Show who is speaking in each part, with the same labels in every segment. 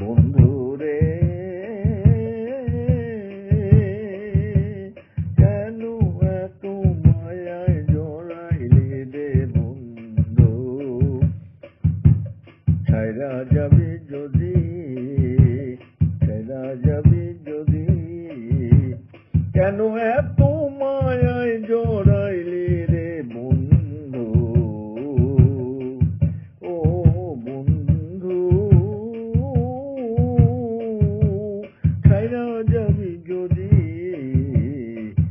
Speaker 1: বন্ধু রে কেন এত মায়ায় জড়াইলি রে বন্ধু, ছাইরা যাবি যদি, ছাইরা যাবি যদি, কেন এত মায়ায় জড়াইলি রে বন্ধু, ও বন্ধু, ছাইরা যাবি যদি,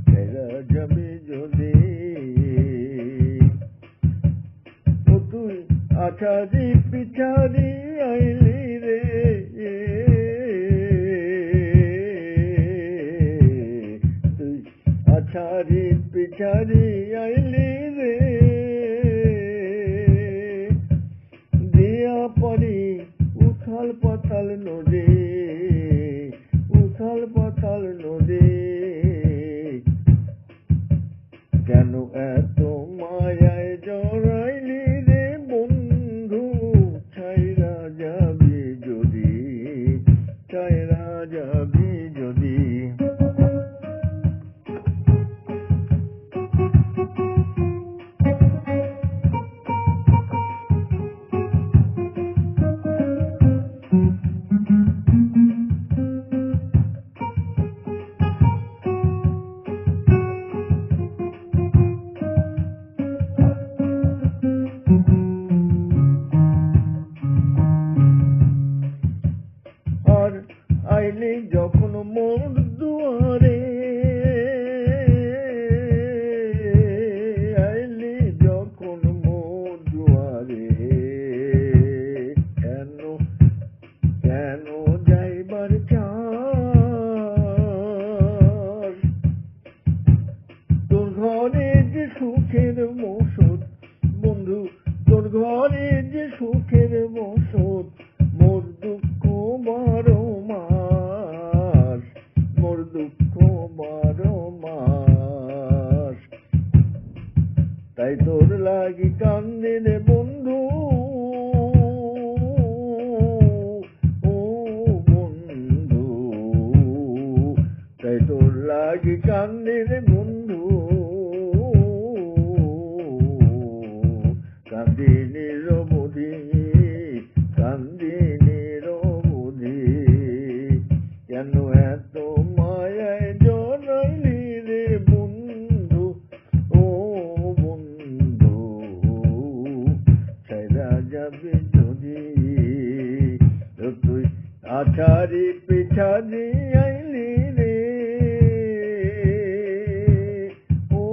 Speaker 1: ছাইরা যাবি যদি, ও তুই আছাড়ি পিছাড়ি আইলি রে, তুই আছাড়ি পিছাড়ি আইলি রে, দিয়া পারি উথাল পাতাল নদী, উথাল পাতাল নদী, কেন এত মায়ায় জড়াইলি রে বন্ধু, ছাইরা যাবি যদি, ছাইরা যাবি যদি। আর আইলি যখন মোর দুয়ারে, আইলি যখন মোর দুয়ারে, কেন কেন যাইবার চাস, তোর ঘরে যে সুখের মসুদ বন্ধু, তোর ঘরে যে সুখের মসুদ, মোর দুঃখ বারো মাস, মোর দুঃখ বারো মাস, তাই তোর লাগি কান্দে রে বন্ধু, ও বন্ধু, তাই তোর লাগি কান্দে রে বন্ধু, কান্দি নিরবধি, কান্দি নিরবধি, কেন এত মায়ায় জড়াইলি রে বন্ধু, ও বন্ধু, ছাইরা যাবি যদি, তুই আছাড়ি পিছাড়ি আইলি রে, ও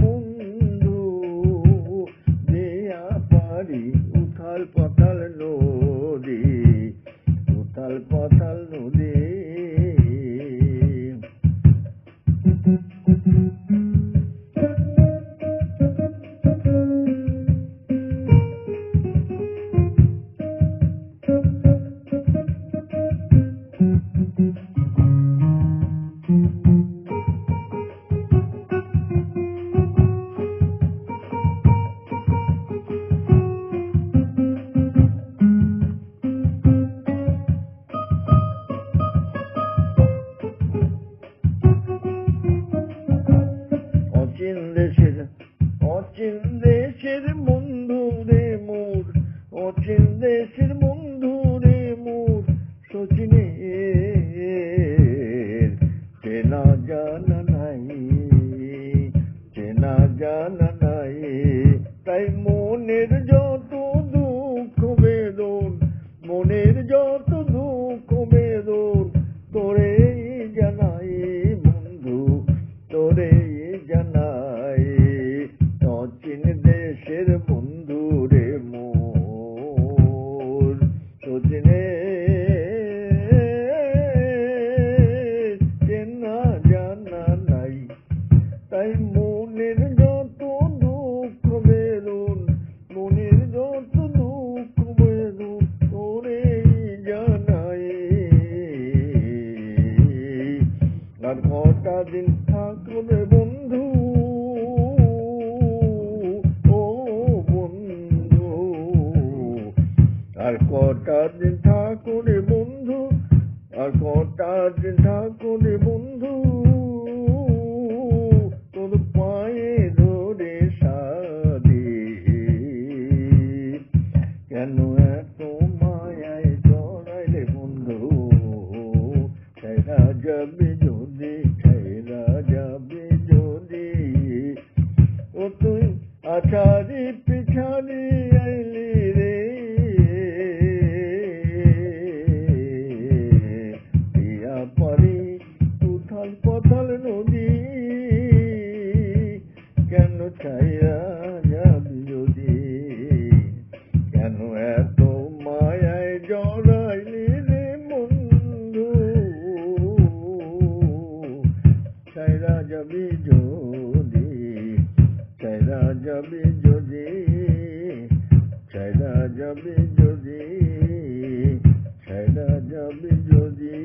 Speaker 1: বন্ধু, দিয়া পারি উথাল পাতাল নদী, উথাল পাতাল নদী। অচিন দেশের, অচিন দেশের বন্ধু রে মোর, অচিন দেশের বন্ধু রে মোর, সচিনের চেনা জানা নাই, চেনা জানা নাই, তাই মনের যত দুঃখ বেদন, মনের যত দুঃখ বেদন, তোরে জানাই বন্ধু, তোরে জানাই, অচিন দেশের বন্ধু রে মোর, সচিনের চেনা জানা নাই, তাই মনের যত দুঃখ বেদন, মনের যত দুঃখ বেদন, তোরে জানাই, আর কটা দিন থাকো রে বন্ধু, ও বন্ধু, আর কটা দিন থাকো রে বন্ধু, কটা দিন থাকো রে বন্ধু তোর পায়ে ধরে সাদে কেন এত মায়ায় জড়াইলে বন্ধু ছেড়া যাবে যদি ছেড়া যাবে যদি ও তুই আছাড়ি পিছাড়ি আইলি রে পিয়া পারি উথাল পাথাল নদী কেন ছাইরা যাবি যদি কেন এত মায়ায় জড়াইলি রে বন্ধু ছাইরা যাবি যদি ছাইরা যাবি যদি ছাইরা যাবি যদি ছাইরা যাবি যদি